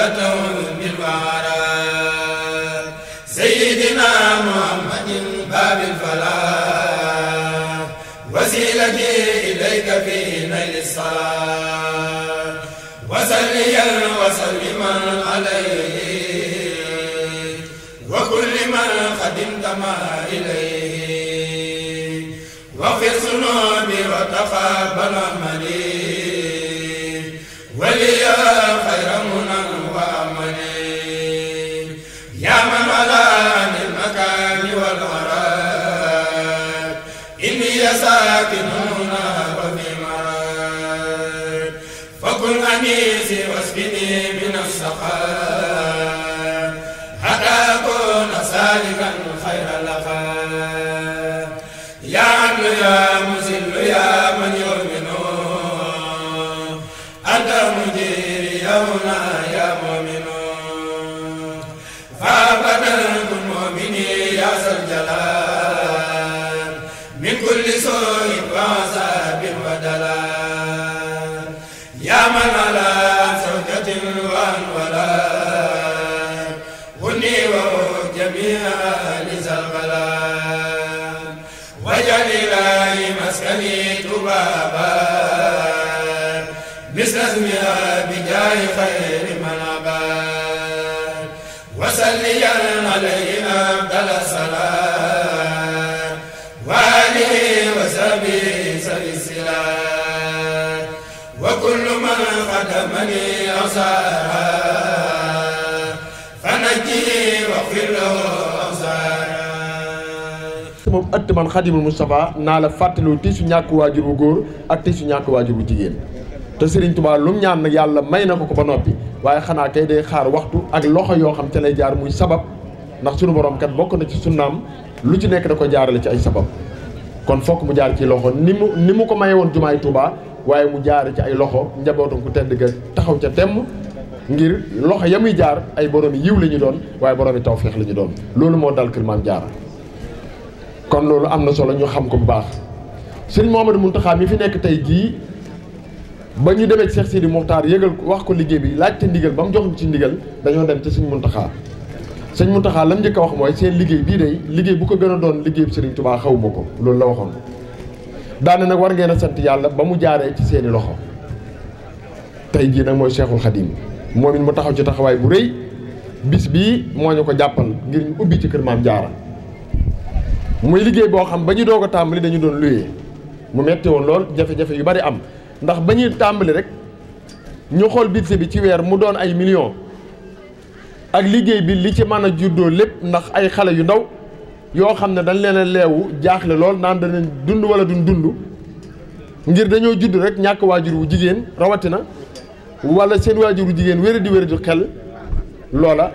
ولته بالوعرى سيدنا محمد باب الفلاح وسيلتي إليك في نيل الصلاة وسليا وسلما عليه وكل من خدمت ما إليه واغفر ذنوبي وتقبل عملي ولي خير منى وأملي يا من على عن المكان والغراب إني ساكن هنا وفي مراد فكن أنيسي واسقني من السخاء حتى أكون سالكا خير اللقاء يا عدل يا مذل يا من يؤمن أنت مجيري هنا يا مؤمن فأبدا كن مؤمني يا ذا الجلال من كل سوء وعذاب ودلال يا من على زوجة وأن ولد غني وجميع لذا البلاد وجعل إلهي مسكني تبابا مثل اسمها بجاه خير من عباد وسليا عليه أفضل الصلاة وآله وصحبه سبيل السلام وكل من خدمني أوصارا فنجيه واغفر له أوصارا moom ëtt man Xadimul Moustapha naa la fàttaloo tiisu ñàkk waajur bu góor ak tiisu ñàkk waajur bu jigéen te Serigne Touba lu mu ñaan nag yàlla may na ko ko ba noppi waaye xanaa kay day xaar waxtu ak loxo yoo xam te lay jaar muy sabab ndax sunu borom kat bokk na ci sunnaam lu ci nekk da ko jaarale ci ay sabab kon fokk mu jaar ci loxo ni mu ko maye woon jumaay Touba waaye mu jaare ci ay loxo njabootam ku tedd ga taxaw ca temm ngir loxo ya muy jaar ay borom yiw la ñu doon waaye borom yi tawfeex la ñu doon loolu moo dal kër Maam Jaara kon loolu am na solo ñu xam ko bu baax Serigne Mouhamadou Mountakha mi fi nekk tey jii ba ñu demee ci Cheikh Sidi Mokhtar yëgal wax ko liggéey bi laajte ndigal ba mu jox ci ndigal dañoo dem ci Serigne Mountakha Serigne Mountakha lam njëkk a wax mooy seen liggéey bii day liggéey bu ko gën a doon liggéey bi Serigne Touba xawuma ko loolu la waxoon daane nag war ngeen a sant yàlla ba mu jaaree ci seeni loxo tey jii nag mooy Cheikhul Khadim moom it mu taxaw ci taxawaay bu rëy bis bii moo ñu ko jàppal ngir ñu ubbi ci kër Maam Jaara muy liggéey boo xam ba ñu doog a tàmbali dañu doon luyee mu metti woon lool jafe-jafe yu bari am ndax ba ñuy tàmbali rek ñu xool budget bi ci weer mu doon ay millions ak liggéey bi li ci mën a juddoo lépp ndax ay xale yu ndaw yoo xam ne dañ leen a leewu jaaxle lool naan danañ dund wala duñ dund ngir dañoo judd rek ñàkk waajur wu jigéen rawatina wala seen waajur wu jigéen wéradi xel loola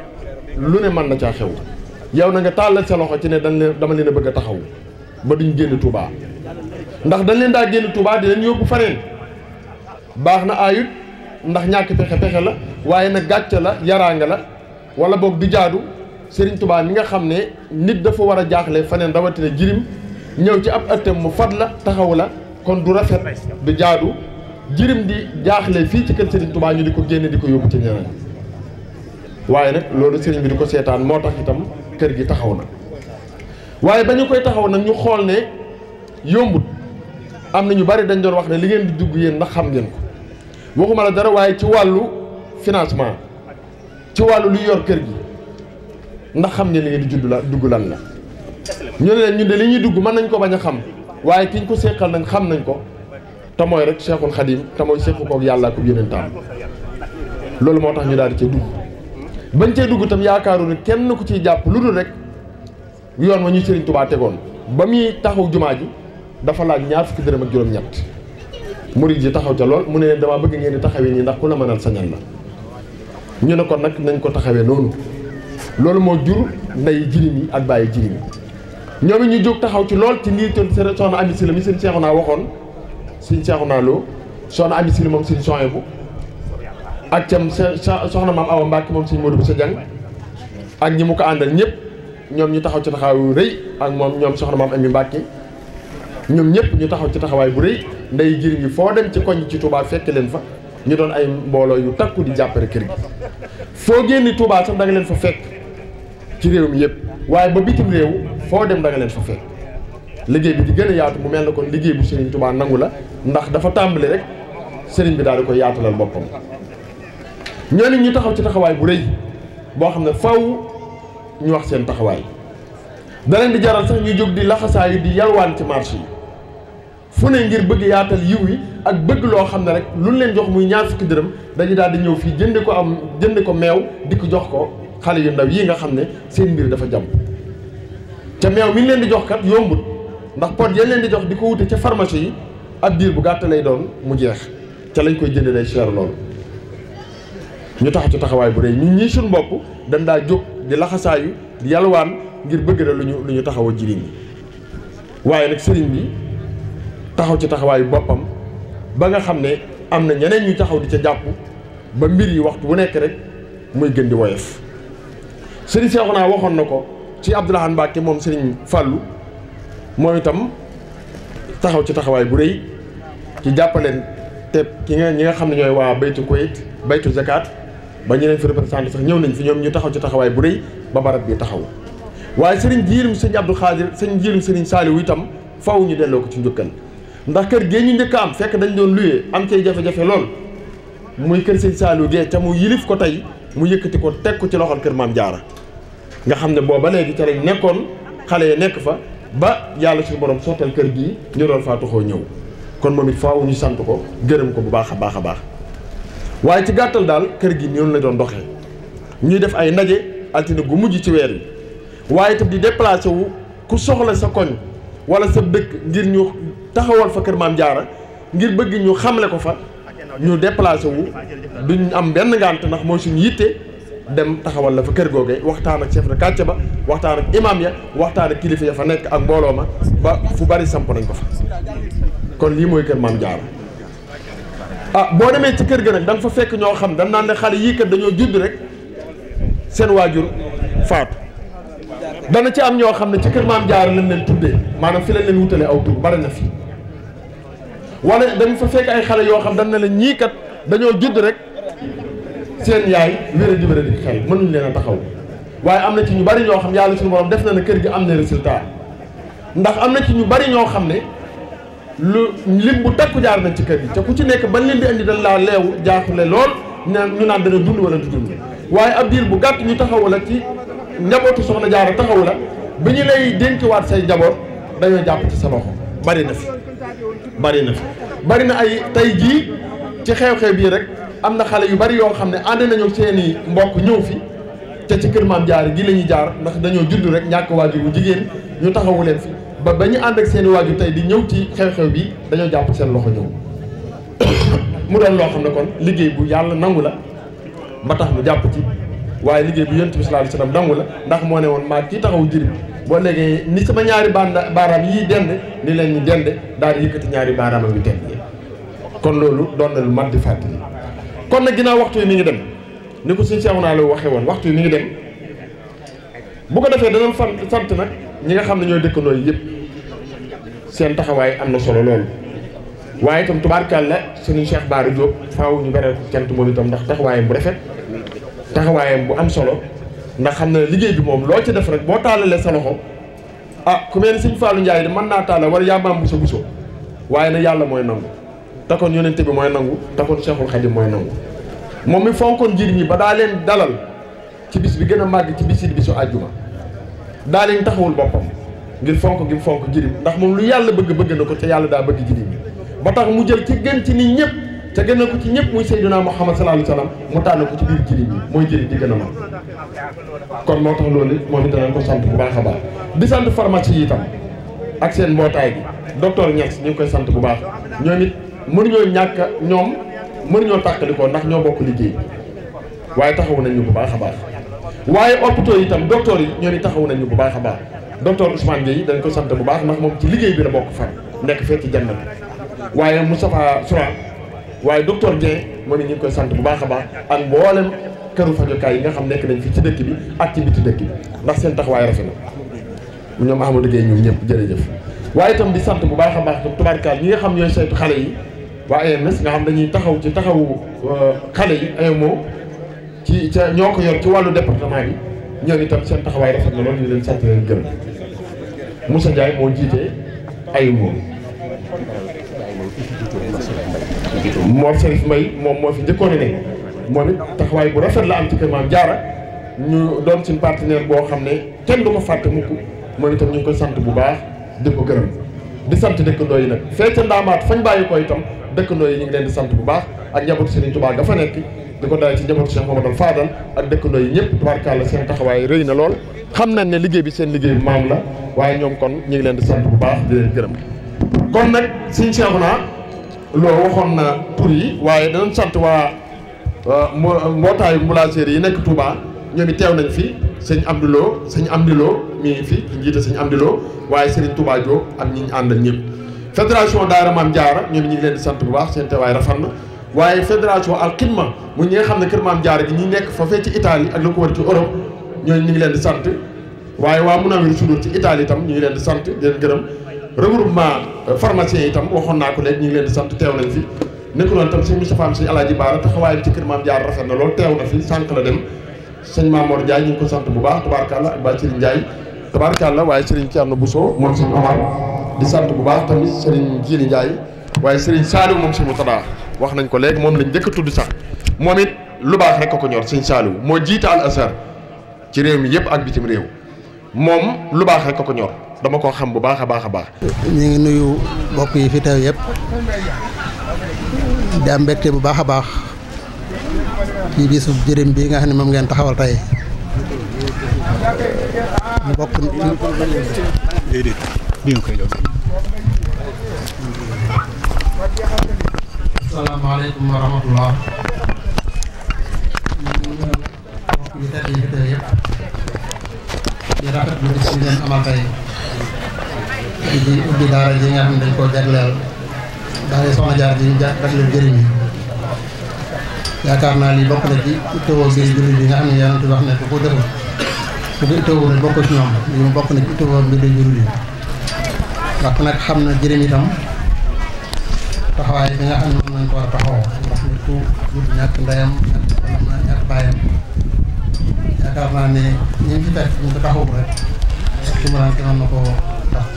lu ne mën na caa xew yow na nga tàllal sa loxo ci ne dama leen a bëgg a taxaw ba duñ génn Touba ndax dañ leen daa génn Touba di leen yóbbu faneen baax na ayut ndax ñàkk pexe la waaye nag gàcce la yaraanga la wala boog du jaadu Serigne Touba mi nga xam ne nit dafa war a jaaxle faneen rawatina jirim ñëw ci ab ëttam mu fat la taxaw la kon du rafet du jaadu jirim di jaaxle fii ci kër Serigne Touba ñu di ko génne di ko yóbbu ci ñeneen waaye nag loolu Serigne bi di ko seetaan moo tax itam kër gi taxaw na waaye ba ñu koy taxaw nag ñu xool ne yombut am na ñu bari dañ doon wax ne li ngeen di dugg yéen ndax xam ngeen ko waxuma la dara waaye ci wàllu financement ci wàllu luy yor kër gi ndax xam ngeen li ngeen di dugg lan la ñu ne leen ñun de li ñuy dugg mën nañ ko bañ a xam waaye ki ñu ko seqal nañ xam nañ ko te mooy rek Cheikhul Khadim te mooy sequ koog yàlla ko yeneen taam loolu moo tax ñu daal di cee dugg bañ cee dugg itam yaakaaru ne kenn ku ciy jàpp lu dul rek yoon wa ñu Serigne Touba tegoon ba muy taxaw jumaa ji dafa laaj ñaar fukki dërëm ak juróom-ñett murid yi taxaw ca lool mu ne leen dama bëgg ngeen di taxawee nii ndax ku la mënal sañal la ñu ne kon nag nañ ko taxawee noonu loolu moo jur nday jirim yi ak bàyyi jirim yi ñoom it ñu jóg taxaw ci lool ci lii toon soxna Ami Sylla mi seen seexu naa waxoon suñ seexu naa loo soxna Ami Sylla moom suñ soxee bu ak cam soxna maam Awa Mbacke moom suñ Modou bu sa jàng ak ñi mu ko àndal ñëpp ñoom ñu taxaw ci taxawaay bu rëy ak moom ñoom soxna maam Ami Mbacke ñoom ñëpp ñu taxaw ci taxawaay bu rëy nday jirim yi foo dem ci koñ ci Touba fekk leen fa ñu doon ay mbooloo yu takku di jàppale kër gi. foo génni Touba sax da nga leen fa fekk ci réew mi yëpp waaye ba bitim réew foo dem da nga leen fa fekk liggéey bi di gën a yaatu mu mel na kon liggéey bu Serigne Touba nangu la ndax dafa tàmbali rek Serigne bi daal di koy yaatalal boppam. ñoo nit ñu taxaw ci taxawaay bu rëy boo xam ne faw ñu wax seen taxawaay da leen di jaral sax ñuy jóg di laxasaayu di yalwaan ci marché yi fu ne ngir bëgg yaatal yiw yi ak bëgg loo xam ne rek lu leen jox muy ñaar fukki dërëm dañu daal di ñëw fii jënd ko meew di ko jox ko xale yu ndaw yii nga xam ne seen mbir dafa jàmm ca meew mi ñu leen di jox kat yombut ndax pot yañ leen di jox di ko wute ca pharmacie yi ab diir bu gàtt lay doon mu jeex ca lañ koy jënd day cher loolu. ñu tax ci taxawaay bu rëy ñun ñii suñu bopp dañ daa jóg di laxasaayu di yalwaan ngir bëgg na lu ñu taxaw a jiriñ ñi waaye nag sëriñ bi taxaw ci taxawaayu boppam ba nga xam ne am na ñeneen ñu taxaw di ca jàpp ba mbir yi waxtu bu nekk rek muy gën di woyof sëriñ Seexuna waxoon na ko ci Abdoulahan Mbacke moom sëriñ Fallou moom itam taxaw ci taxawaay bu rëy ci jàppaleen te ñi nga xam ne ñooy waa baytu Koyit baytu zakat ba ñeneen fi représenté sax ñëw nañ fi ñoom ñu taxaw ci taxawaay bu rëy ba barab bi taxaw waaye sëriñ jiirim sëriñ Abdou Khadir sëriñ jiirim sëriñ Saliou itam faw ñu delloo ko ci njukkal ndax kër gee ñu njëkk am fekk dañ doon luyee am cay jafe-jafe lool muy kër sëriñ Saliou gee ca mu yilif ko tey mu yëkkati ko teg ko ci loxol kër Maam Jaara nga xam ne booba léegi ca lañ nekkoon xale yi nekk fa ba yàlla suñu borom sottal kër gii ñu doon faa tuxoo ñëw kon moom it faaw ñu sant ko gërëm ko bu baax a baax a baax waaye ci gàttal daal kër gi noonu la doon doxee ñuy def ay ndaje altine gu mujj ci weer yi waaye itam di déplacé wu ku soxla sa koñ wala sa dëkk ngir ñu taxawal fa kër Maam Jaara ngir bëgg ñu xamle ko fa ñu déplacé wu duñ am benn ngànt ndax mooy suñu yitte dem taxawal la fa kër googe waxtaan ak chef de quartier ba waxtaan ak imam ya waxtaan ak kilifa ya fa nekk ak mbooloo ma ba fu bari samp nañ ko fa kon lii mooy kër Maam Jaara boo demee ci kër ga nag da nga fa fekk ñoo xam dañ naan ne xale yii kat dañoo judd rek seen waajur faatu dana ci am ñoo xam ne ci kër Maam Jaara lañ leen tuddee maanaam fi lañ leen wutale aw tur bari na fi wala dañ fa fekk ay xale yoo xam dañ ne la ñii kat dañoo judd rek seen yaay wéra di xel mënuñ leen a taxaw waaye am na ci ñu bari ñoo xam yàlla suñu borom def na ne kër gi am na résultat ndax am na ci ñu bari ñoo xam ne lu lim bu takku jaar nañ ci kër gi te ku ci nekk bañ leen di indi dañ laa leewu jaaxle lool ñu naan dana dund wala du dund waaye ab diir bu gàtt ñu taxawu la ci njabootu soxna Jaara taxawu la bi ñu lay dénkiwaat say njaboot dañoo jàpp ci sa loxo bari na fi bari na ay tey jii ci xew-xew bii rek am na xale yu bari yoo xam ne ànd nañu seeni mbokk ñëw fi te ci kër Maam Jaara gi la ñuy jaar ndax dañoo judd rek ñàkk waajur bu jigéen ñu taxawu leen fi ba ñu ànd ak seeni waajur tey di ñëw ci xew-xew bi dañoo jàpp seen loxo ñëw mu doon loo xam ne kon liggéey bu yàlla nangu la ba tax mu jàpp ci waaye liggéey bu Yonent bi sallallahu alayhi wasallam nangu la ndax moo ne woon maa kii taxaw jirim boo léegi ni sama ñaari baaraam yii dend ni leen ñu dend daal di yëkkati ñaari baaraamam yu tedd kon loolu doon na lu mat di fàttali kon nag ginnaaw waxtu yi mi ngi dem ni ko suñu seexu naa la waxee woon waxtu yi mi ngi dem bu ko defee danañ sant nag ñi nga xam ne ñooy dëkkandoo yi yëpp seen taxawaay am na solo loolu waaye itam tubaarkàlla suñu Cheikh Bara Diop faaw ñu beral ko cant moom itam ndax taxawaayam bu rafet taxawaayam bu am solo ndax xam ne liggéey bi moom loo ci def rek boo taalalee sa loxo ku mel ni Sëñ Fallou Ndiaye de mën naa taalal wala yaa maam buso waaye nag yàlla mooy nangu te kon yonente bi mooy nangu te kon Cheikhul Khadim mooy nangu moom mi fonkoon njir ñi ba daa leen dalal ci bis bi gën a màgg ci bis yi bisu àjjuma daa leen taxawul boppam ngir fonk gi fonk jirim ndax moom lu yàlla bëgg na ko te yàlla daa bëgg jirim yi ba tax mu jël ci gën ci nit ñëpp te gën a ko ci ñëpp muy Seydina Muhammad sallallahu alayhi wasallam mu tànn ko ci biir jirim yi mooy jirim di gën a mag kon moo tax loolu moom it danañ ko sant bu baax a baax di sant pharmacie yi itam ak seen mbootaay bi docteur Niass ñu ngi koy sant bu baax ñoom it mënuñoo tàqalikoo ndax ñoo bokk liggéey waaye taxawu nañ ñu bu baax a baax waaye hôpitaux yi itam docteur yi ñoo ni taxawu nañ ñu bu baax a baax docteur Ousmane Gueye dañ ko sant bu baax ndax moom ci liggéey bi la bokk fan nekk fekk ci jannat waaye Moustapha Soura waaye docteur Dieng moom it ñu ngi koy sant bu baax a baax ak mboolem këru fajukaay yi nga xam nekk nañ fi ci dëkk bi ak ci biti dëkk bi ndax seen taxawaay rafet na ñoom Ahmadou Gueye ñoom ñëpp jërëjëf waaye itam di sant bu baax a baax itam tubaarkaal ñi nga xam ñooy saytu xale yi waa AMS nga xam dañuy taxaw ci taxawu xale yi AMO ci ca ñoo ko yor ci wàllu département bi ñoom itam seen taxawaay rafet na loolu ñu leen sant leen gërëm Moussa Ndiaye moo jiite AMO Mor Serif May moom moo fi njëkkoon ne moom it taxawaay bu rafet la am ci kër Maam Jaara ñu doon suñu partenaire boo xam ne kenn du ko fàtte mukk moom itam ñu ngi koy sant bu baax di ko gërëm di sant dëkkandoo yi nag fee ca ndaamaat fañ bàyyi ko itam dëkkandoo yi ñu ngi leen di sant bu baax ak njabootu Serigne Touba ga fa nekk di ko dalee ci njabootu Cheikh Mamadou Fadal ak dëkkandoo yi ñëpp tubaarkàlla seen taxawaay rëy na lool xam nañ ne liggéey bi seen liggéey bu maam la waaye ñoom kon ñu ngi leen di sant bu baax di leen gërëm kon nag Serigne Cheikhouna loolu waxoon na tur yi waaye danañ sant waa mbootaayu mbulaaseer yi nekk Touba ñoom it teew nañ fi sëñ Amdilo sëñ Amdilo mi ngi fi njiite sëñ Amdilo waaye Serigne Touba Diop ak ñi ñu àndal ñëpp fédération Daara Maam Jaara ñoom ñi ngi leen di sant bu baax seen teewaay rafet na waaye fédération Al Khidma mu ñi nga xam ne kër Maam Jaara gi ñi nekk foofee ci Italie ak lu ko wër ci Europe ñooñu ñu ngi leen di sant waaye waa Munawir Sudur ci Italie itam ñu ngi leen di sant di leen gërëm regroupement pharmacien yi itam waxoon naa ko léegi ñu ngi leen di sant teew nañ fi nekk noonu itam sëñ Moustapha sëñ Alaaji Baara taxawaayam ci kër Maam Jaara rafet na loolu teew na fi sànq la dem sëñ Mamour Ndiaye ñu ngi ko sant bu baax tabaarkàlla ak Baye Serigne Ndiaye tabaarkàlla waaye Serigne Thierno Bousso moom sëñ Omar di sant bu baax tamit Serigne Djili Ndiaye waaye Serigne Saliou moom sëñ Moutada wax nañ ko léegi moom lañ njëkk a tudd sax moom it lu baax rek ko ñor sëñ Saliou moo jiite Al Azhar ci réew mi yëpp ak bitim réew moom lu baax rek ko ñor dama koo xam bu baax a baax a baax. ñu ngi nuyu mbokk yi fi teew yëpp di am mbégte bu baax a baax ci bisu jërëm bi nga xam ne moom ngeen taxawal tey ñu bokk asalaamaaleykum wa rahmatullah mbokk yi tedd yi fi teew yëpp di rafetlu bis bi ngeen amal tey di ubbi daara ji nga xam ne dañ koo jagleel daara Soxna Jaara ji ñu jagleel jëriñ yi yaakaar naa lii bokk na ci itteewoo mbiri jullit bi nga xam ne Yonent bi wax ne ku ko deful ku ko itteewoo rek bokk ci ñoom lii mu bokk na ci itteewoo mbiri jullit yi ndax nag xam na jëriñ itam taxawaay bi nga xam ne moom lañ ko war a taxawoo ndax nit ku judd ñàkk ndeyam ñàkk baayam yaakaar naa ne ñi ci fekk ñu ko taxawu rek ci mu naan mën na koo tax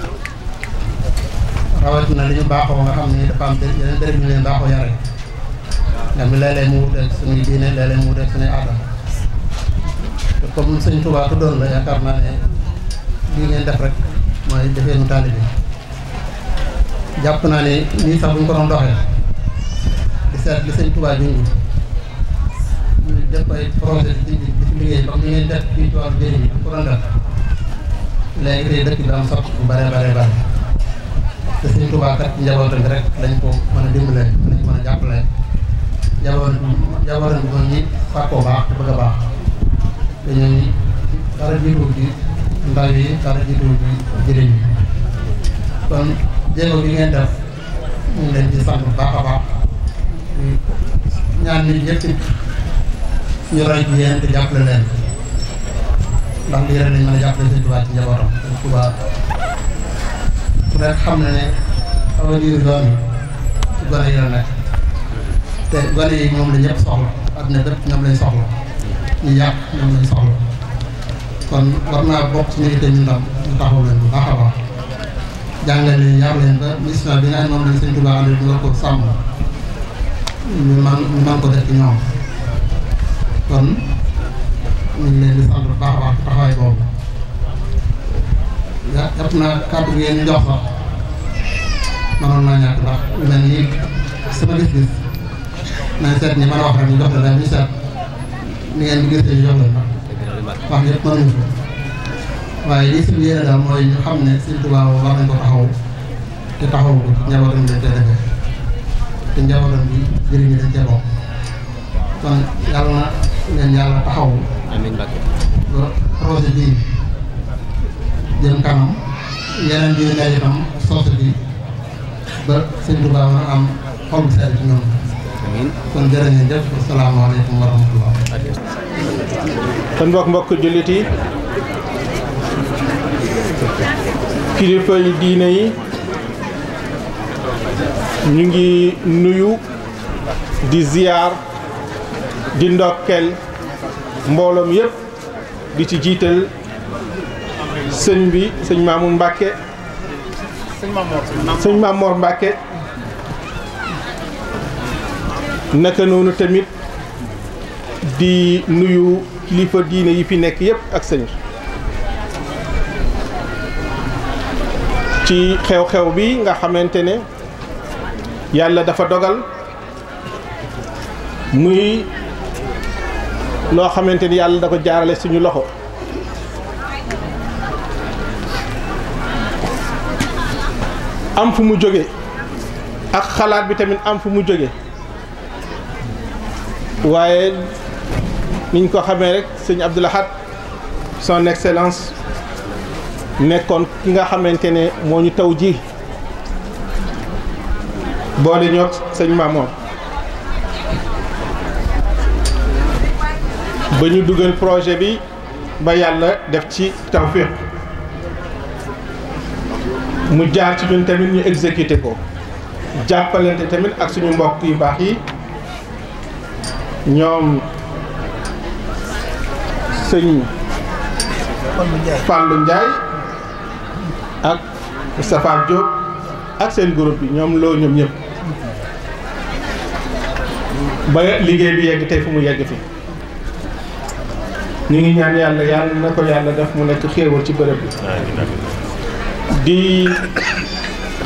rawatina li ñu baaxoo nga xam ne dafa am yeneen béréb ñu leen baaxoo yare nga mi léeg-léeg mu wuteeg suñuy diine léeg-léeg mu wuteeg suñuy aada te comme sëñ Tuubaa tuddoon la yaakaar naa ne lii ngeen def rek mooy defee nu taalibe jàpp naa ne nii sax bu ñu ko doon doxee di seet li sëñ Tuubaa junj ñu def ay projet di ci liggéey comme ni ngeen def fii ci wàllu jëriñ bi ko doon def léegi tey dëkk bi am sot bu bare bare bare te sëñ Tuubaa kat njabootam bi rek lañ ko mën a dimbale lañ ko mën a jàppale njabootam bi moom ñi fàkkoo baax te bëgg a baax te ñooñu dara jiitu ci ndaw yi dara jiitu ci jëriñ bi kon jéego bi ngeen def ñu ngi leen di sant bu baax a baax ñaan nit ñëpp ñu roy ci yéen te jàppale leen ndax lii rek lañ mën a jàppale sëñ Tuubaa ci njabootam sëñ Tuubaa ku nekk xam na ne avenir doon ci gone yi la nekk te gone yi ñoom la ñëpp soxla adduna bépp ñoom lañ soxla ñu yàq ñoom lañ soxla kon war naa bokk suñu itte ñu ndam ñu taxaw leen bu baax a baax jàngal leen yar leen ba mission bi nga xam moom lañ sëñ Tuubaa àndal ñu war ko sàmm ñu man ko def ci ñoom kon ñu ngi leen di sant bu baax a baax ci taxawaay boobu jàpp naa kàddu gi ñu jox sax mënoon naa ñàkk ndax lu mel ni sama gis-gis nañ seet ñi mën a wax rek ñu jox leen ñu seet ni ngeen di gisee ñu jox leen wax yëpp mënuñu ko waaye lii suñu yéene daal mooy ñu xam ne Sëñ Tuubaa war nañ ko taxaw te taxaw ko ci njabootam dañ koy defee te njabootam bi jëriñ ñi dañ cee bokk kon yàlla na leen yàlla taxaw amiin Mbacke ba projet bii jëm kanam yeneen bi ngay itam soose bi ba Sëñ Tuubaa war a am xol bu sedd ci ñoom kon jërë ngeen jëf asalaamaaleykum wa rahmatullah kon mbokk jullit yi kilifa yi diine yi ñu ngi nuyu di ziyaar di ndokkel mbooloom yépp di ci jiital sëñ bi sëñ Mamour Mbacke sëñ Mamour Mbacke naka noonu tamit di nuyu kilifa diine yi fi nekk yépp ak sëñ ci xew-xew bi nga xamante ne yàlla dafa dogal muy loo xamante ni yàlla da ko jaarale suñu loxo am fu mu jóge ak xalaat bi tamit am fu mu jóge waaye niñ ko xamee rek sëñ Abdou Lahad son excellence nekkoon ki nga xamante ne moo ñu taw ji boole ñoog sëñ Mamour ba ñu dugal projet bi ba yàlla def ci tawfiq mu jaar ci ñun tamit ñu exécuté ko jàppalante tamit ak suñu mbokk yu baax yi ñoom sëñ Fallou Ndiaye ak Moustapha Diop ak seen groupe bi ñoom loo ñoom ñëpp ba liggéey bi yegg tey fu mu yegg fi ñu ngi ñaan yàlla yàlla na ko yàlla def mu nekk xéewal ci bërëb bi di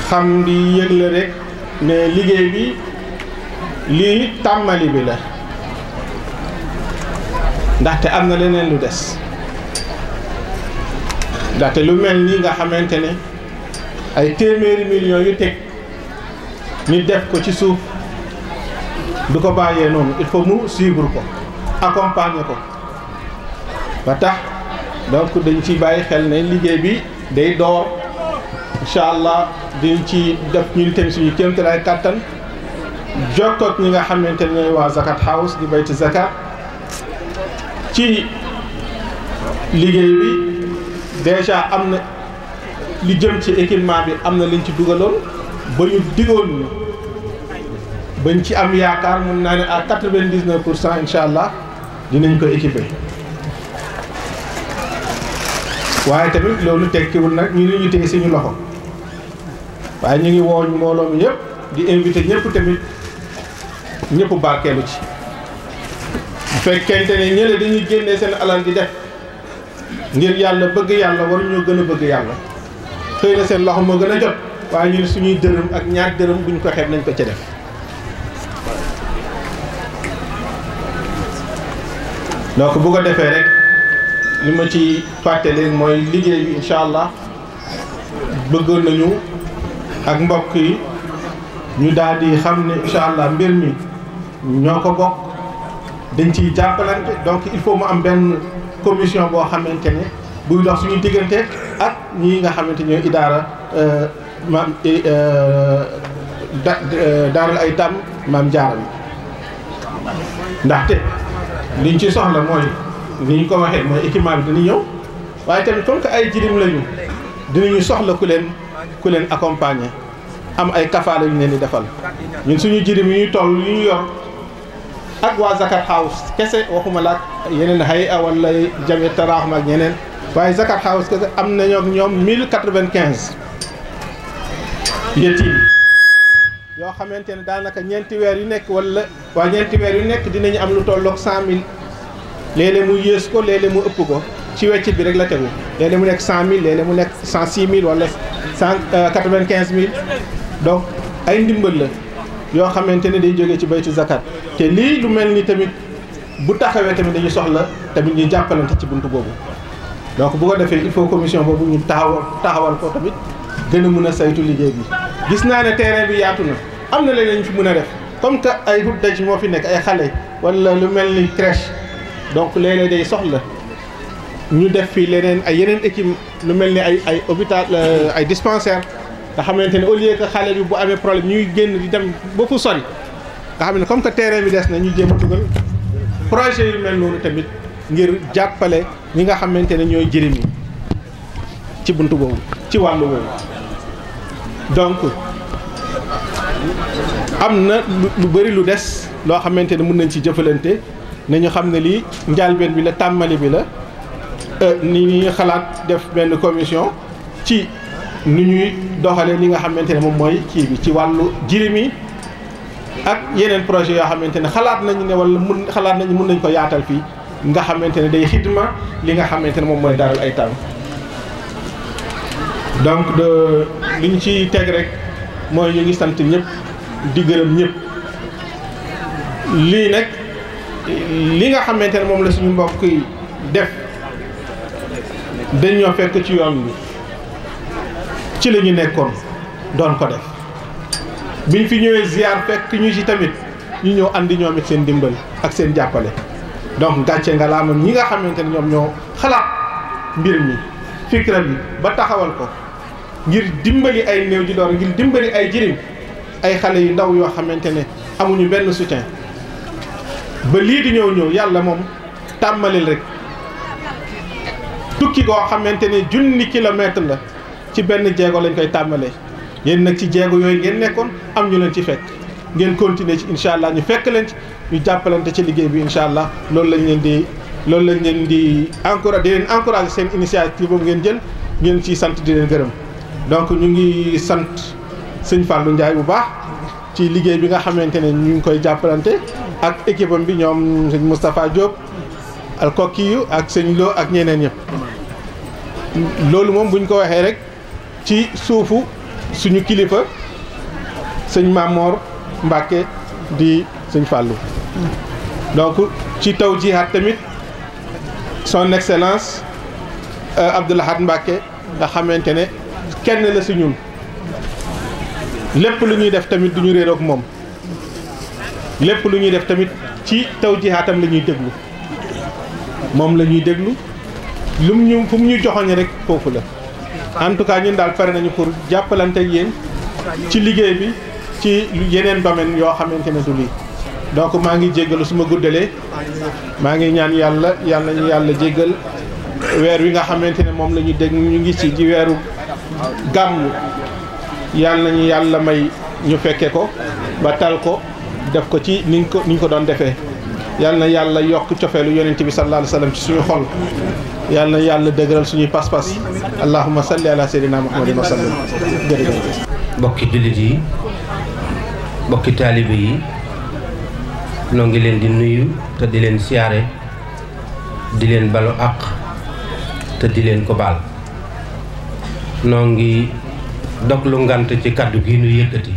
xam di yëgle rek ne liggéey bi lii tàmmali bi la ndaxte am na leneen lu des ndaxte lu mel ni nga xamante ne ay téeméeri millions yu teg ñu def ko ci suuf du ko bàyyee noonu il faut mu suivre ko accompagner ko ba tax donc dañ ci bàyyi xel ne liggéey bi day door incha allah diñ ci def ñu tamit suñu kéemtalaay kàttan jokkoog ñi nga xamante ne ñooy waa Zakat House di bayti zakat ci liggéey bi déjà am na li jëm ci équipement bi am na liñ ci dugaloon ba ñu digoon ñu bañ ci am yaakaar mun naa ne à 99% incha allah dinañ ko équiper waaye tamit loolu tekkiwul nag ñu ñu téye suñu loxo waaye ñu ngi woo mbooloo mi ñëpp di invité ñëpp tamit ñëpp barkeelu ci bu fekkente ne ñële dañuy génnee seen alal di def ngir yàlla bëgg yàlla waruñoo gën a bëgg yàlla xëy na seen loxo moo gën a jot waaye ñun suñuy dërëm ak ñaar dërëm buñ ko xeeb nañ ko ca def donc bu ko defee rek li ma ci fàtte leen mooy liggéey bi incha allah bëggoon nañu ak mbokk yi ñu daal di xam ne incha allah mbir mi ñoo ko bokk dañ ciy jàppalante donc il faut mu am benn commission boo xamante ne buy dox suñu diggante ak ñi nga xamante ñooy idaara maam daaral ay tam maam jaara bi ndaxte liñ ci soxla mooy ni ñu ko waxee mooy équipement bi dina ñëw waaye tamit comme que ay jirim lañu dinañu soxla ku leen accompagner am ay kafaala yu ñu leen di defal ñun suñu jirim yi ñuy toll yu ñu yor ak waa Zakat House kese waxuma la ak yeneen hay'a wala jame taraaxum ak ñeneen waaye Zakat House kese am nañoo ak ñoom 1095 yetiim yoo xamante ne daanaka ñeenti weer yu nekk wala waa ñeenti weer yu nekk dinañu am lu tolloog 100000 léeg-léeg mu yées ko léeg-léeg mu ëpp ko ci weccit bi rek la tegu léeg-léeg mu nekk 100000 léeg-léeg mu nekk 106000 wala 195000 donc ay ndimbal la yoo xamante ne day jógee ci baytu zakat te lii lu mel ni tamit bu taxawee tamit dañuy soxla tamit ñu jàppalante ci buntu boobu donc bu ko defee il faut commission boobu ñu taxawal ko tamit gën a mën a saytu liggéey bi. gis naa ne terrain bi yaatu na am na leneen ñu fi mën a def comme que ay route daj moo fi nekk ay xale wala lu mel ni crèche donc léeg-léeg day soxla ñu def fii leneen ay yeneen équipe lu mel ni ay hôpital ay dispensaire nga xamante ne au lieu que xale bi bu amee problème ñuy génn di dem ba fu sori nga xam ne comme que terrain bi des na ñu jéem a dugal projet yu mel noonu tamit ngir jàppale ñi nga xamante ne ñooy jëriñ ci buntu boobu ci wàllu boobu donc am na lu bëri lu des loo xamante ne mun nañ ci jëfalante nañu xam ne lii njàlbeen bi la tàmmali bi la ni ñuy xalaat def benn commission ci nu ñuy doxalee li nga xamante ne moom mooy kii bi ci wàllu jirim yi ak yeneen projet yoo xamante ne xalaat nañu ne wala mun nañ ko yaatal fii nga xamante ne day xidma li nga xamante ne moom mooy Daarul Aytaam. donc li ñu ci teg rek mooy ñu ngi sant ñëpp di gërëm ñëpp lii nag li nga xamante ne moom la suñu mbokk yi def dañ ñoo fekk ci yoon bi ci la ñu nekkoon doon ko def biñ fi ñëwee ziar fekk ñu ci tamit ñu ñëw andi ñoom it seen dimbal ak seen jàppale donc gàcce nga laa ñi nga xamante ne ñoom ñoo xalaat mbir mi fikra bi ba taxawal ko ngir dimbali ay néew ji doon ngir dimbali ay jirim ay xale yu ndaw yoo xamante ne amuñu benn soutien ba lii di ñëw yàlla moom tàmmalil rek tukki goo xamante ne junni kilomètre la ci benn jéego lañ koy tàmbalee yéen nag ci jéego yooyu ngeen nekkoon am ñu leen ci fekk ngeen continuer ci incha allah ñu fekk leen ci ñu jàppalante ci liggéey bi incha allah loolu lañ leen di encouragé seen initiative boobu ngeen jël ngeen ciy sant di leen gërëm. donc ñu ngi sant sëñ Fallou Ndiaye bu baax ci liggéey bi nga xamante ne ñu ngi koy jàppalante ak équipe am bi ñoom sëñ Moustapha Diop alkokiyu ak sëñ Lo ak ñeneen ñëpp loolu moom buñ ko waxee rek ci suufu suñu kilifa sëñ Mamor Mbacke di sëñ Fallou donc ci taw jihaat tamit son excellence Abdoulahad Mbacke nga xamante ne kenn la si ñun lépp lu ñuy def tamit du ñu réeroog moom lépp lu ñuy def tamit ci taw jihaatam la ñuy déglu moom la ñuy déglu fu mu ñu joxoñ rek foofu la en tout cas ñun daal pare nañu pour jàppalante ak yéen ci liggéey bi ci yeneen domaine yoo xamante ne du lii donc maa ngi jéggalu su ma guddalee maa ngi ñaan yàlla nañu yàlla jéggal weer wi nga xamante ne moom la ñu dégg ñu ngi ci weeru gàmmu yàlla nañu yàlla may ñu fekke ko ba tal ko def ko ci niñ ko doon defee yàlla na yàlla yokk cofeelu yonent bi sallallahu alayhi wa sallam ci suñu xol yàlla na yàlla dëgëral suñuy pas-pas allahumma salli ala sayyidina muhammadin wa sallam jërëjëf. bokki jullit yi bokki taalibe yi noo ngi leen di nuyu te di leen siyaare di leen balu àq te di leen ko baal noo ngi doglu ngant ci kàddu gi nu yëkkati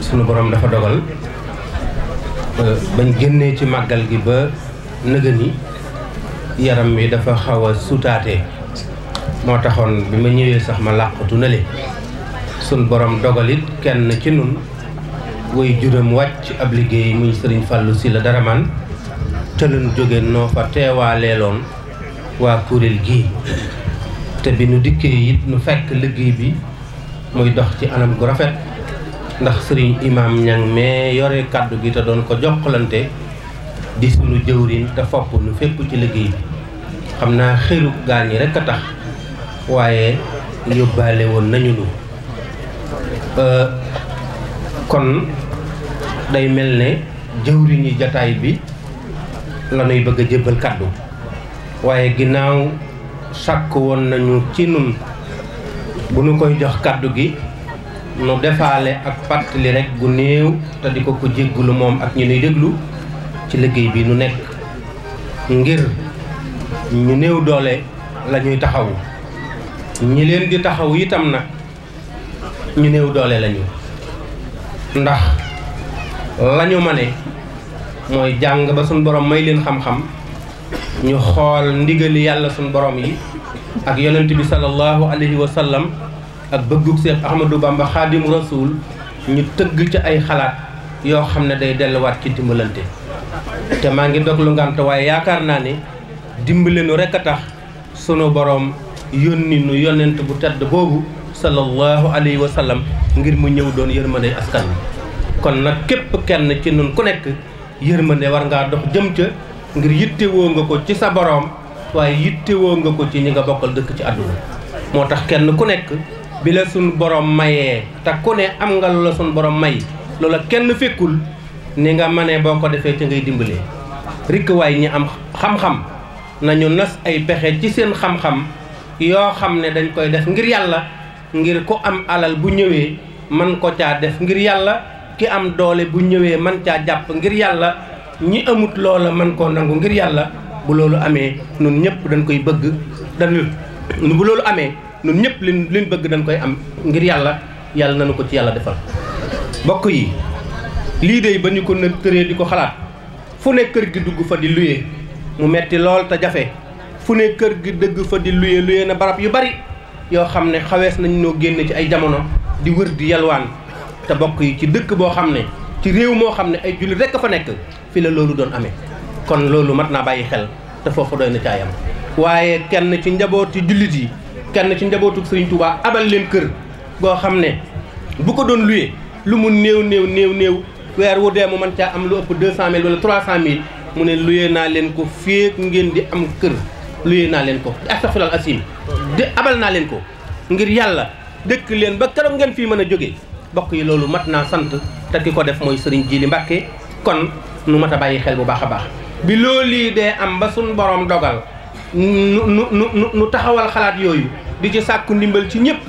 sunu borom dafa dogal bañ génnee ci màggal gi ba nëgëni yaram mi dafa xaw a sutaatee moo taxoon bi ma ñëwee sax ma làqatu na le sunu borom dogalit kenn ci nun way juróom wàcc ab liggéey muy sëriñ Fallou Sylla Daraman tëlun jóge noo fa teewaaleeloon waa kuréel gii te bi nu dikkee it nu fekk liggéey bi muy dox ci anam gu rafet ndax sëriñ imam ñang mais yore kàddu gi te doon ko jokkalante di sunu jëwriñ te fopp nu fépp ci liggéey bi xam naa xëru gaañ yi rekk a tax waaye yóbbaale woon nañu nu kon day mel ne jëwriñi jataay bi la nuy bëgg a jébbal kàddu waaye ginnaaw sàkk woon nañu ci nun bu nu koy jox kàddu gi nu defaale ak fàttali rek gu néew te di ko jéggulu moom ak ñu nuy déglu ci liggéey bi nu nekk ngir ñu néew doole la ñuy taxawu ñi leen di taxaw itam nag ñu néew doole lañu ndax lañu ma ne mooy jàng ba suñ borom may leen xam-xam ñu xool ndigali yàlla suñ borom yi ak yonent bi sallallahu alayhi wa sallam ak bëggug Seex Ahmadou Bamba Xaadimu Rasuul ñu tëgg ci ay xalaat yoo xam ne day delluwaat ci dimbalante te maa ngi dog lu ngant waaye yaakaar naa ne dimbale nu rekk a tax sunu borom yónni nu yonent bu tedd boobu sallallahu alayhi wa sallam ngir mu ñëw doon yërmande askan wi kon nag képp kenn ci nun ku nekk yërmande war ngaa dox jëm ca ngir yittewoo nga ko ci sa boroom waaye yittewoo nga ko ci ñi nga bokkal dëkk ci àdduna moo tax kenn ku nekk bi la suñ borom mayee te ku ne am nga lu la suñ borom may loola kenn fekkul ni nga mënee boo ko defee ca ngay dimbalee rikk waay ñi am xam-xam nañu nas ay pexe ci seen xam-xam yoo xam ne dañ koy def ngir yàlla ngir ku am alal bu ñëwee man ko caa def ngir yàlla ki am doole bu ñëwee man caa jàpp ngir yàlla ñi amut loola man koo nangu ngir yàlla bu loolu amee nun ñëpp dañ koy bëgg bu loolu amee nun ñëpp liñ bëgg dañ koy am ngir yàlla yàlla nañu ko ci yàlla defal bokk yi lii de ba ñu ko na tëree di ko xalaat fu ne kër gi dugg fa di luye mu metti lool te jafe fu ne kër gi dëgg fa di luye na barab yu bari yoo xam ne xawees nañ noo génn ci ay jamono di wër di yalwaan te bokk yi ci dëkk boo xam ne ci réew moo xam ne ay jullit rekk fa nekk fi la loolu doon amee kon loolu mat naa bàyyi xel te foofu doy na caayam waaye kenn ci njabooti jullit yi kenn ci njabootu Sëriñ Tuubaa abal leen kër goo xam ne bu ko doon luye lu mu néew weer wu dee mu mën caa am lu ëpp 200 000 wala 300 000 mu ne luye naa leen ko féeg ngeen di am kër luye naa leen ko astaghfirullah asim di abal naa leen ko ngir yàlla dëkk leen ba keroog ngeen fii mën a jógee bokk yi loolu mat naa sant te ki ko def mooy Sëriñ Jili Mbàkke kon nu mat a bàyyi xel bu baax a baax bi loolu dee am ba suñ borom dogal nu taxawal xalaat yooyu di ci sàkku ndimbal ci ñëpp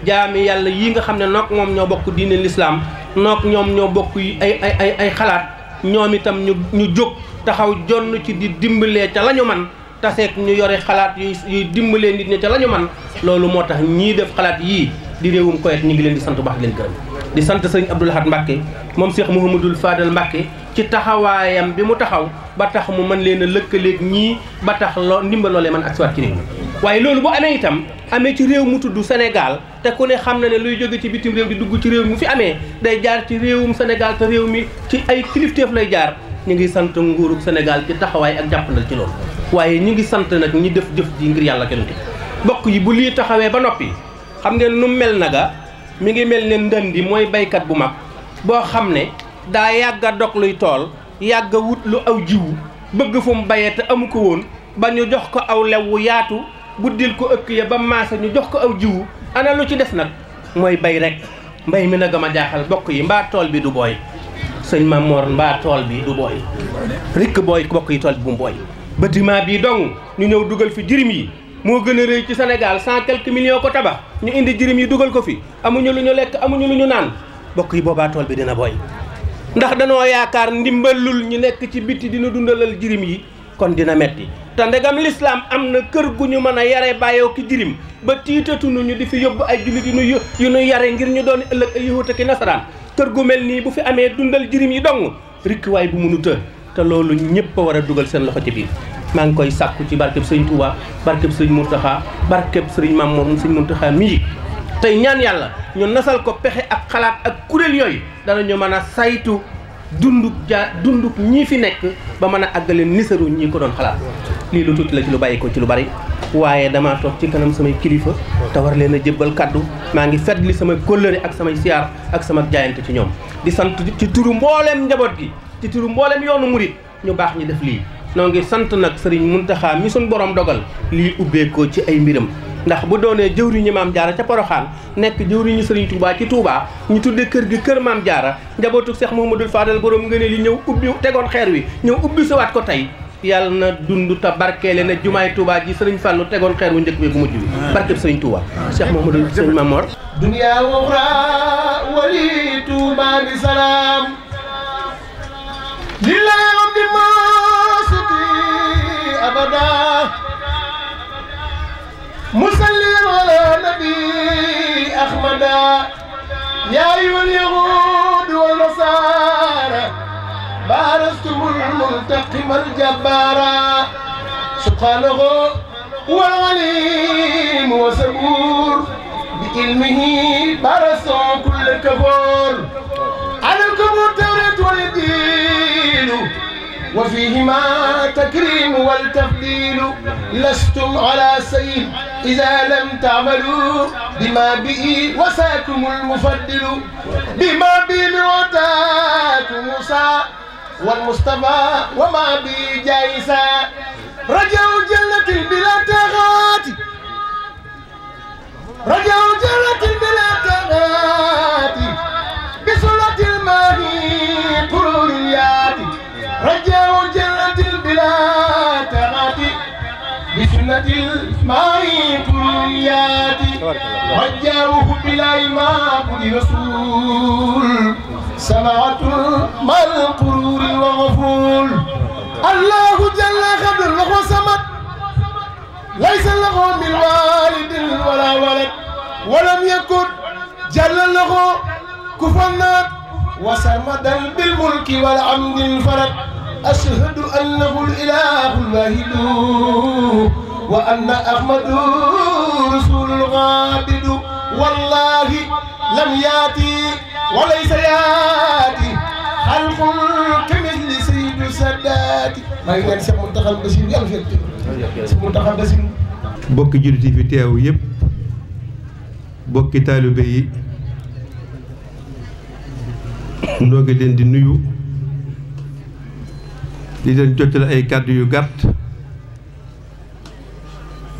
jaami yàlla yi nga xam ne noog moom ñoo bokk diine lislaam noog ñoom ñoo bokk ay xalaat ñoom itam ñu jóg taxaw jonn ci di dimbalee ca la ñu man taseeg ñu yore xalaat yuy dimbalee nit ñi ca la ñu man loolu moo tax ñii def xalaat yii di réewum Koweït ñi ngi leen di sant bu baax di leen gërëm di sant sëriñ Abdou Lahad Mbacke moom Cheikh Mouhamadul Fadal Mbacke ci taxawaayam bi mu taxaw ba tax mu mën leen a lëkkaleeg ñii ba tax ndimbal loolee man ak siwaat ci réew mi waaye loolu bu amee itam amee ci réew mu tudd Sénégal te ku ne xam na ne luy jóge ci bitim réew di dugg ci réew mi fi amee day jaar ci réewum Sénégal te réew mi ci ay kilifteef lay jaar ñu ngi sant nguurug Sénégal ci taxawaay ak jàppandal ci loolu waaye ñu ngi sant nag ñi def jëf ji ngir yàlla kenn bokk yi bu lii taxawee ba noppi xam ngeen nu mel naga mi ngi mel ne ndëndi mooy baykat bu mag boo xam ne daa yàgg a dog luy tool yàgg a wut lu aw jiwu bëgg fu mu bayee te amu ko woon ba ñu jox ko aw lew wu yaatu buddil ko ëkk ya ba maasa ñu jox ko aw jiwu ana lu ci des nag mooy bay rek mbay mi nag ma jaaxal bokk yi mbaa tool bi du booy sëñ Mamor mbaa tool bi du booy rikk booy bokk yi tool bi bu mu booy bâtiment bii dong ñu ñëw dugal fi jirim yi moo gën a rëy ci Sénégal 100 quelques millions ko tabax ñu indi jirim yi dugal ko fi amuñu lu ñu lekk amuñu lu ñu naan bokk yi boobaa tool bi dina booy ndax danoo yaakaar ndimbalul ñu nekk ci bitti dina dundalal jirim yi kon dina metti te ndegam lislaam am na kër gu ñu mën a yare bàyyoo ki jirim ba tiitatunu ñu di fi yóbbu ay jullit yu ñu yare ngir ñu doon ëllëg ay yahuud ak nasaraan kër gu mel nii bu fi amee dundal jirim yi dong rikkiwaay bu mënu te loolu ñëpp a war a dugal seen loxo ci biir maa ngi koy sàkku ci barkeb sëriñ Touba barkeb sëriñ Mountakha barkeb sëriñ Mamour sëriñ Mountakha mii tey ñaan yàlla ñu nasal ko pexe ak xalaat ak kuréel yooyu danañu mën a saytu dunduk ñii fi nekk ba mën a àggale nisaru ñii ko doon xalaat lii lu tuuti la ci lu bàyyi ko ci lu bari waaye damaa toog ci kanam samay kilifa te war leen a jébbal kaddu maa ngi fetli samay kóllëre ak samay siyaar ak sama jaayante ci ñoom di sant ci turu mbooleem njaboot gi ci turu mbooleem yoonu murit ñu baax ñi def lii noo ngi sant nag sëriñ Muntaxa mi suñ borom dogal lii ubbeekoo ci ay mbiram ndax bu doonee jëwriñu maam jaara ca Poroxaan nekk jëwriñu sëriñ Touba ci Touba ñu tudde kër gi kër maam jaara njabootu Cheikh Mouhamadoul Fadal borom ngëne li ñëw ubbi tegoon xeer wi ñëw ubbi sawaat ko tey yàlla na dund ta barkeele na jumaay Touba ji sëriñ Fallou tegoon xeer wu njëkk bi bu mujj bi barkeb sëriñ Touba Cheikh Mouhamadoul sëriñ Mamor dunya wa ukhra wali Touba bi salaam lillahi rabbi masiti abada musallim ala nabi ahmada ya ayyuhal yahud wal nasara barastumul multaqimal jabbara subhanahu wal alim wa sabur bi ilmihi barasu kull kafur alaykum tawrat wal din وفيهما تكريم والتفضيل لستم على سيف إذا لم تعملوا بما به وساكم المفضل بما به وتاكم موسى والمصطفى وما به جايسا رجعوا جنة بلا تغات رجعوا جنة جنة الماء كليات وجاوه بلا إمام رسول سمعة مع القرور وغفول الله جل قدر وهو صمد ليس له من والد ولا ولد ولم يكن جل له كفوا وسرمدا بالملك والعمد انفرد أشهد أنه الإله الواحد وأن أحمد رسول الغابد والله لم ياتي وليس ياتي خلق كمثل سيد السادات ما ينال سيد منتخب بسير يلا فيك سيد منتخب بسير bokki jullit yi fi teew yépp bokki taalibe yi noo ngi leen di nuyu di leen jottali ay kàddu yu gàtt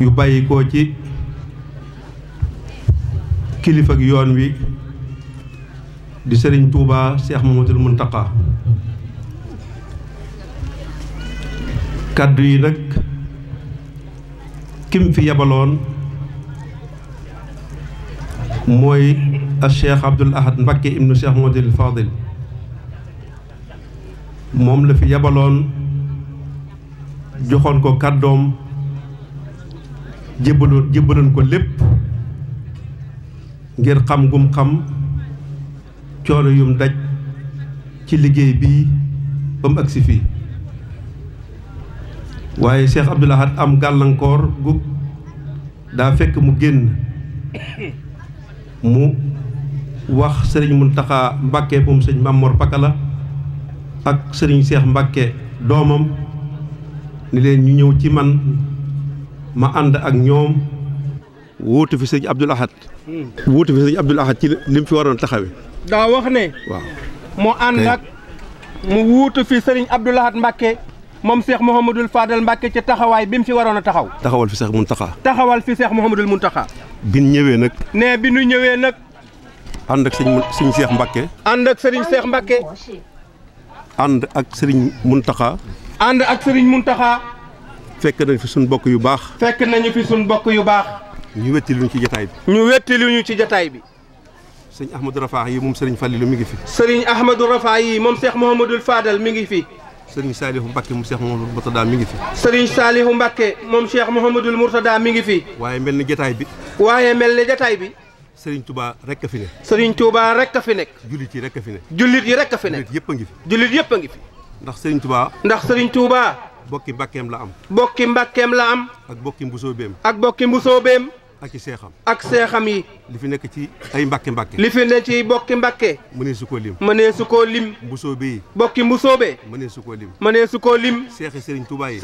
yu bàyyi koo ci kilifa ak yoon wi di Sëriñ Tuuba Cheikh Mouhamadoul Mountakha kàddu yi nag kim fi yabaloon mooy a Cheikh Abdoul Ahad Mbacké ibnu Cheikh Mouhamadoul Fadil moom la fi yabaloon joxoon ko kàddoom jébbaloon ko lépp ngir xam gum xam coono yum daj ci liggéey bii ba mu agsi fii waaye Cheikh Abdoul Ahad am gàllankoor gu daa fekk mu génn mu wax sëriñ Mountakha Mbacké moom sëñ Mamor Pakala ak sëriñ Cheikh Mbacké doomam ni leen ñu ñëw ci man ma ànd ak ñoom wuutu fi sëñ Abdoul Ahad ci lim fi waroon taxawe daa wax ne waaw mu ànd ak mu wuutu fi sëriñ Abdoul Ahad Mbacké moom Cheikh Mouhamadoul Fadal Mbacké ci taxawaay bi mu fi waroon a taxawal fi Cheikh Mountakha Mouhamadoul Mountakha bi ñu ñëwee nag ne bi ñu ñëwee nag ànd ak sëriñ Cheikh Mbacké ànd ak sëriñ Cheikh Mbacké ànd ak sëriñ Mountakha fekk nañ fi suñ bokk yu baax ñu wetti luñu ci jataay bi sëñ Ahmadou Rafahi yi moom sëriñ Fallilou mi ngi fi sëriñ Ahmadou Rafahi yi moom Cheikh Mouhamadoul Fadal mi ngi fi sëriñ Saliou Mbacké moom Cheikh Mouhamadoul Mourtada mi ngi fi sëriñ Saliou Mbacké moom Cheikh Mouhamadoul Mourtada mi ngi fi waaye mel ni jataay bi sëriñ Touba rek a fi nekk jullit yi rek a fi nekk jullit yëpp a ngi fi jullit yëpp a ngi fi ndax sëriñ Touba bokki Mbàkkeem la am ak bokki Mbusoobeem ak seexam yi li fi nekk ci ay Mbàkke bokki Mbàkke mënee su koo lim Mbusoobe yi bokki Mbusoobe mënee su koo lim seexi sëriñ Touba yi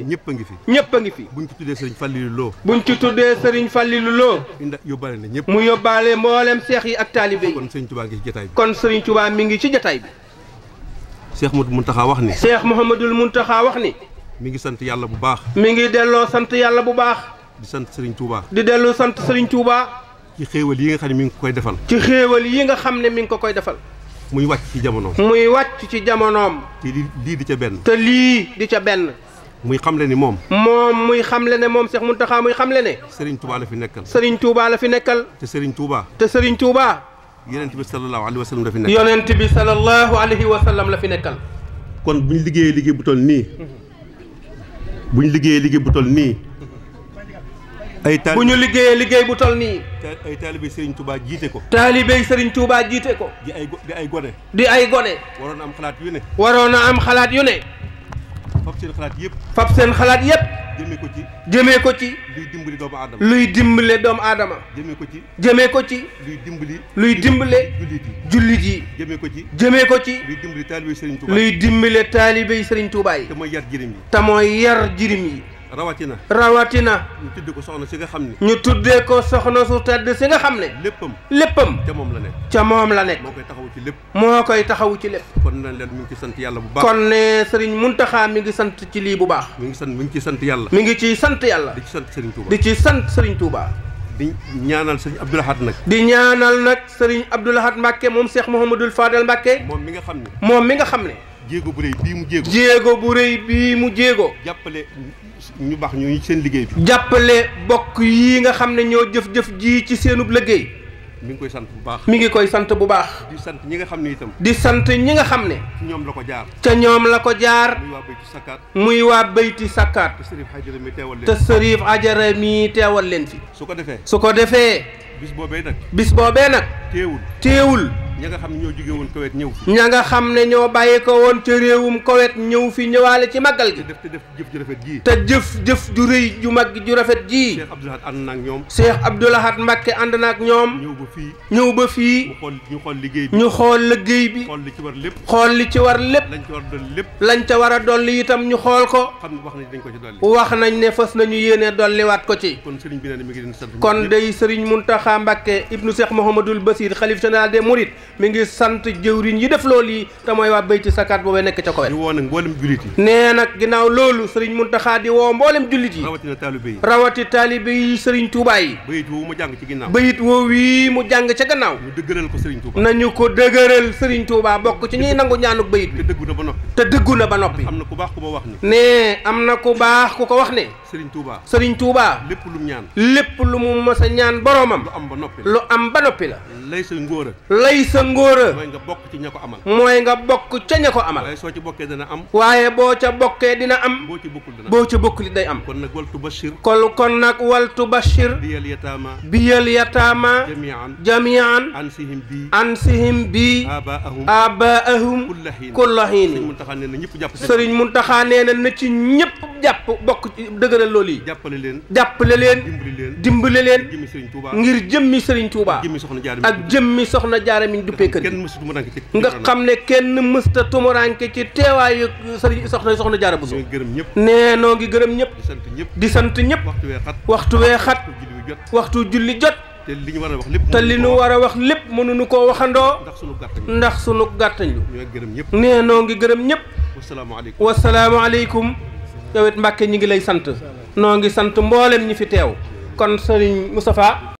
ñëpp a ngi fi buñ ci tuddee sëriñ Fallilou Lo yóbbaale na ñëpp mu yóbbaale mboolem seex yi ak taalibe yi kon sëriñ Touba mi ngi ci jataay bi Cheikh Mouhamadoul Mountakha wax ni mi ngi sant yàlla bu baax mi ngi delloo sant yàlla bu baax di sant Serigne Touba di dellu sant Serigne Touba ci xéewal yi nga xam ne mi ngi ko koy defal muy wàcc ci jamonoom te lii di ca benn muy xamle ni moom Cheikh Mountakha muy xamle ne Serigne Touba la fi nekkal te Serigne Touba yonent bi sallallahu alayhi wa sallam la fi nekkal kon bu ñu liggéeyee liggéey bu toll nii ay taalibe Serigne Touba jiite ko di ay gone waroon a am xalaat yu ne fab seen xalaat yëpp jëmee ko ci luy dimbali doomu aadama jëmee ko ci luy dimbale jullit yi jëmee ko ci luy dimbale taalibe Serigne Touba yi te mooy yar jirim yi rawatina ñu tuddee ko soxna su tedd si nga xam ne léppam ca moom la nekk moo koy taxawu ci lépp kon ne leen mi ngi ci sant yàlla bu baax kon ne Serigne Mountakha mi ngi sant ci lii bu baax mi ngi ciy sant yàlla di ci sant Serigne Touba di ñaanal Serigne Abdoul Ahad nag Serigne Abdoul Ahad Mbacké moom Cheikh Mouhamadoul Fadal Mbacké moom mi nga xam ne jéego bu rëy bii mu jéego. jéego bu rëy bii mu jéego. jàppale ñu baax ñu seen liggéey bi. jàppale bokk yi nga xam ne ñoo jëf-jëf ji ci seenub liggéey. mi ngi koy sant bu baax. mi ngi koy sant bu baax. di sant ñi nga xam ne itam. di sant ñi nga xam ne. ci ñoom la ko jaar. ca ñoom la ko jaar. muy waa Bayti Sakkaat. muy waa Bayti Sakkaat. te Sërif Ajara mi teewal leen. te Sërif Ajara mi teewal leen fi. su ko defee. su ko defee. bis boobee nag. bis boobee nag. teewul. ña nga xam ne ñoo jóge woon Koweït ñëw fi. ña nga xam ne ñoo bàyyi ko woon ca réewum Koweït ñëw fi ñëwaale ci màggal gi. te def jëf ju rafet ji. te jëf ju rëy ju mag ju rafet ji. Cheikh Abdoul Ahad ànd na ak ñoom. Cheikh Abdoul Ahad Mbacké ànd na ak ñoom. ñëw ba fii. ñu xool liggéey bi. ñu xool liggéey bi. xool li ci war lépp. xool li ci war lépp. lañ ci war a dolli lépp. lañ ca war a dolli itam ñu xool ko. xam wax nañ dañ ko ci dolli. wax nañ ne fas nañu yéene dolliwaat ko ci. kon sëriñ bi nee na mi ngi leen sant. kon day sëriñ Mountakha Mbacké ibnu Cheikh Mouhamadoul Bassir xalif général des Mourides mi ngi sant jëwriñ yi def loolu yi te mooy waa Bayti Sakkaat boobee nekk ca Koweït. di woo nag mboolem jullit yi. nee nag ginnaaw loolu sëriñ Mountakha di woo mboolem jullit yi. rawatina taalibe yi. rawati taalibe yi sëriñ Touba yi. bayit woowu mu jàng ci ginnaaw. bayit woowu yi mu jàng ca gannaaw. ñu dëgëral ko sëriñ Touba. nañu ko dëgëral sëriñ Touba bokk ci ñuy nangu ñaanuk bayit bi. te dëggu na ba noppi. te dëggu na ba noppi. am na ku baax ku ma wax ni. nee am na ku baax ku ko wax ne. sëriñ Touba. sëriñ Touba. lépp lu mu ñaan. lépp lu mu mës a ñaan boromam. lu am ba noppi. lu am ba noppi la. lay sa ngóora. lay sa ngóora. mooy nga bokk ci ña ko amal. mooy nga bokk ca ña ko amal. waaye soo ci bokkee dina am. waaye boo ca bokkee dina am. boo ci bokkul dina am. boo ca bokkul day am. kon nag waltu bashir. kon nag waltu bashir. biyal yataama. biyal yataama. jamian. ansihim bi. abaahum. kulla hiin. sëriñ Muntaxa nee na ci ñëpp jàpp bokk ci dëgëral loolu yi. jàppale leen. dimbale leen. ngir jëmmi sëriñ Touba. ak jëmmi soxna Jaara mi duppee kër nga xam ne kenn mësta tumuranke ci teewaayu sëriñ soxna Jaara Buso. nee noo ngi gërëm ñëpp. di sant ñëpp. waxtu wee xat. waxtu julli jot. te li ñu war a wax lépp. te li ñu war a wax lépp mënuñu koo waxandoo. ndax sunu gàttañ lu. nee noo ngi gërëm ñëpp. wasalaamaaleykum. yow it Mbàkke ñi ngi lay sant. noo ngi sant mboolem ñi fi teew. kon sëriñ Moustapha